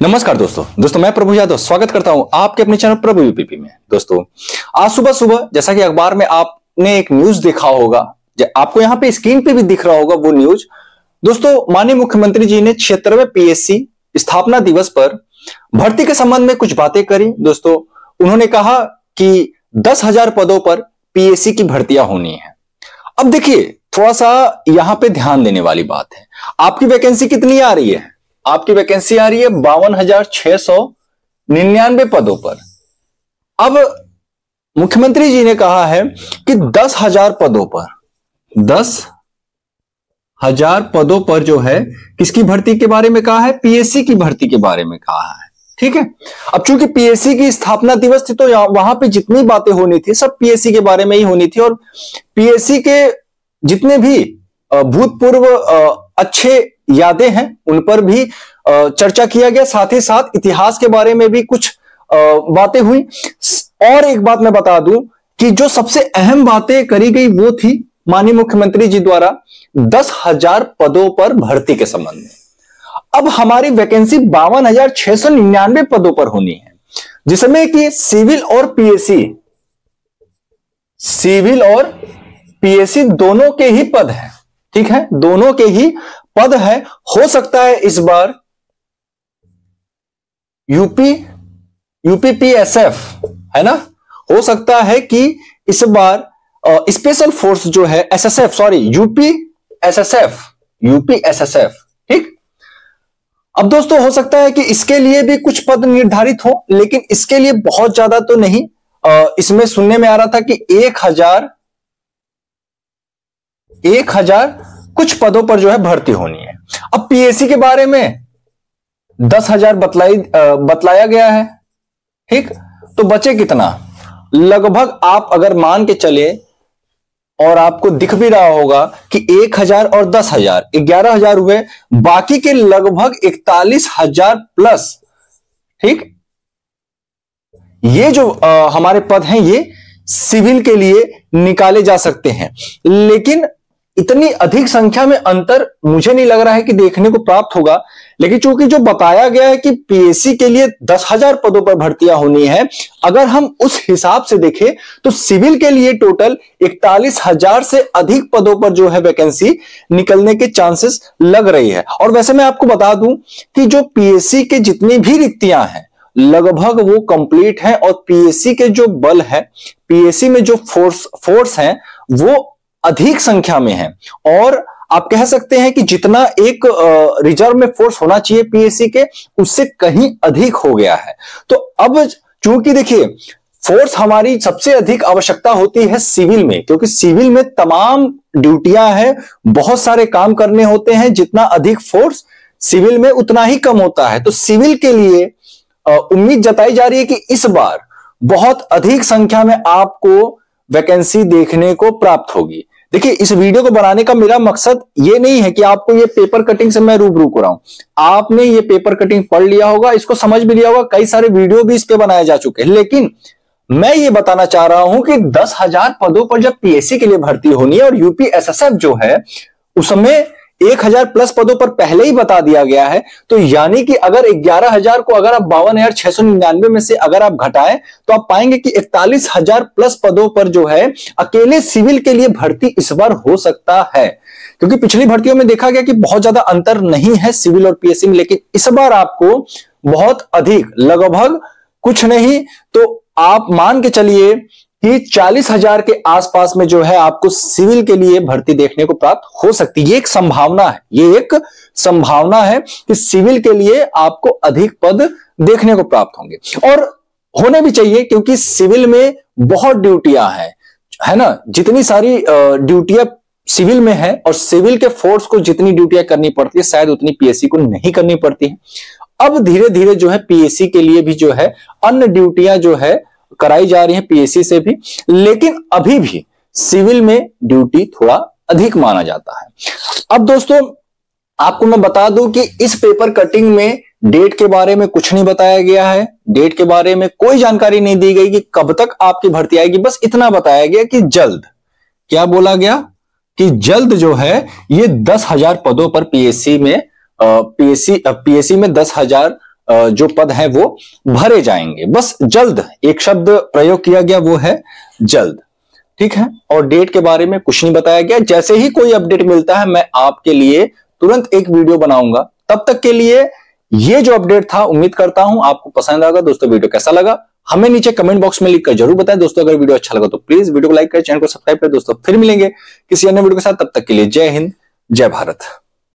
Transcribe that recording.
नमस्कार दोस्तों मैं प्रभु यादव स्वागत करता हूं आपके अपने चैनल प्रभु यूपीपी में। दोस्तों आज सुबह सुबह जैसा कि अखबार में आपने एक न्यूज देखा होगा, आपको यहां पे स्क्रीन पे भी दिख रहा होगा वो न्यूज। दोस्तों माननीय मुख्यमंत्री जी ने 76वें पीएससी स्थापना दिवस पर भर्ती के संबंध में कुछ बातें करी। दोस्तों उन्होंने कहा कि 10,000 पदों पर पीएससी की भर्तियां होनी है। अब देखिए थोड़ा सा यहां पे ध्यान देने वाली बात है, आपकी वैकेंसी कितनी आ रही है? आपकी वैकेंसी आ रही है 52,699 पदों पर। अब मुख्यमंत्री जी ने कहा है कि 10,000 पदों पर 10,000 पदों पर जो है किसकी भर्ती के बारे में कहा है? पीएससी की भर्ती के बारे में कहा है। ठीक है, अब चूंकि पीएससी की स्थापना दिवस थी तो वहां पे जितनी बातें होनी थी सब पीएससी के बारे में ही होनी थी, और पीएससी के जितने भी भूतपूर्व अच्छे यादें हैं उन पर भी चर्चा किया गया, साथ ही साथ इतिहास के बारे में भी कुछ बातें हुई। और एक बात मैं बता दूं कि जो सबसे अहम बातें करी गई वो थी माननीय मुख्यमंत्री जी द्वारा 10,000 पदों पर भर्ती के संबंध में। अब हमारी वैकेंसी 52,699 पदों पर होनी है, जिसमें कि सिविल और पीएससी दोनों के ही पद हैं। ठीक है, दोनों के ही पद है। हो सकता है इस बार यूपीपीएसएफ है ना, हो सकता है कि इस बार स्पेशल फोर्स जो है यूपीएसएसएफ। ठीक, अब दोस्तों हो सकता है कि इसके लिए भी कुछ पद निर्धारित हो, लेकिन इसके लिए बहुत ज्यादा तो नहीं। इसमें सुनने में आ रहा था कि 1,000 कुछ पदों पर जो है भर्ती होनी है। अब पीएससी के बारे में 10,000 बतलाया गया है। ठीक, तो बचे कितना? लगभग आप अगर मान के चले, और आपको दिख भी रहा होगा कि 1,000 और 10,000 11,000 हुए, बाकी के लगभग 41,000 प्लस। ठीक, ये जो हमारे पद हैं ये सिविल के लिए निकाले जा सकते हैं, लेकिन इतनी अधिक संख्या में अंतर मुझे नहीं लग रहा है कि देखने को प्राप्त होगा। लेकिन चूंकि जो बताया गया है कि पीएससी के लिए 10,000 पदों पर भर्तियां होनी है, अगर हम उस हिसाब से देखें तो सिविल के लिए टोटल 41,000 से अधिक पदों पर जो है वैकेंसी निकलने के चांसेस लग रही है। और वैसे मैं आपको बता दूं कि जो पीएससी के जितनी भी रिक्तियां हैं लगभग वो कंप्लीट है, और पीएससी के जो बल है, पीएससी में जो फोर्स है वो अधिक संख्या में है। और आप कह सकते हैं कि जितना एक रिजर्व में फोर्स होना चाहिए पीएससी के, उससे कहीं अधिक हो गया है। तो अब चूंकि देखिए फोर्स हमारी सबसे अधिक आवश्यकता होती है सिविल में, क्योंकि सिविल में तमाम ड्यूटियां हैं, बहुत सारे काम करने होते हैं। जितना अधिक फोर्स सिविल में उतना ही कम होता है। तो सिविल के लिए उम्मीद जताई जा रही है कि इस बार बहुत अधिक संख्या में आपको वैकेंसी देखने को प्राप्त होगी। देखिए इस वीडियो को बनाने का मेरा मकसद ये नहीं है कि आपको ये पेपर कटिंग से मैं रूबरू कराऊं। आपने ये पेपर कटिंग पढ़ लिया होगा, इसको समझ भी लिया होगा, कई सारे वीडियो भी इस पे बनाए जा चुके हैं। लेकिन मैं ये बताना चाह रहा हूं कि 10,000 पदों पर जब पीएससी के लिए भर्ती होनी है, और यूपीएसएसएफ जो है उसमें 1,000 प्लस पदों पर पहले ही बता दिया गया है, तो यानी कि अगर 11,000 को अगर आप 52,699 में से अगर आप घटाएं तो आप पाएंगे कि 41,000 प्लस पदों पर जो है अकेले सिविल के लिए भर्ती इस बार हो सकता है। क्योंकि पिछली भर्तियों में देखा गया कि बहुत ज्यादा अंतर नहीं है सिविल और पीएससी में, लेकिन इस बार आपको बहुत अधिक, लगभग कुछ नहीं तो आप मान के चलिए कि 40,000 के आसपास में जो है आपको सिविल के लिए भर्ती देखने को प्राप्त हो सकती है। ये एक संभावना है कि सिविल के लिए आपको अधिक पद देखने को प्राप्त होंगे, और होने भी चाहिए, क्योंकि सिविल में बहुत ड्यूटियां हैं, है ना। जितनी सारी ड्यूटियां सिविल में है, और सिविल के फोर्स को जितनी ड्यूटियां करनी पड़ती है शायद उतनी पीएससी को नहीं करनी पड़ती है। अब धीरे धीरे जो है पीएससी के लिए भी जो है अन्य ड्यूटियां जो है कराई जा रही है पीएससी से भी, लेकिन अभी भी सिविल में ड्यूटी थोड़ा अधिक माना जाता है। अब दोस्तों आपको मैं बता दूं कि इस पेपर कटिंग में डेट के बारे में कुछ नहीं बताया गया है। डेट के बारे में कोई जानकारी नहीं दी गई कि कब तक आपकी भर्ती आएगी। बस इतना बताया गया कि जल्द, क्या बोला गया कि जल्द जो है ये 10,000 पदों पर पीएससी में 10,000 जो पद हैं वो भरे जाएंगे। बस जल्द एक शब्द प्रयोग किया गया, वो है जल्द। ठीक है, और डेट के बारे में कुछ नहीं बताया गया। जैसे ही कोई अपडेट मिलता है मैं आपके लिए तुरंत एक वीडियो बनाऊंगा। तब तक के लिए ये जो अपडेट था, उम्मीद करता हूं आपको पसंद आएगा। दोस्तों वीडियो कैसा लगा हमें नीचे कमेंट बॉक्स में लिखकर जरूर बताएं। दोस्तों अगर वीडियो अच्छा लगा तो प्लीज वीडियो को लाइक करें, चैनल को सब्सक्राइब करें। दोस्तों फिर मिलेंगे किसी अन्य वीडियो के साथ, तब तक के लिए जय हिंद, जय भारत।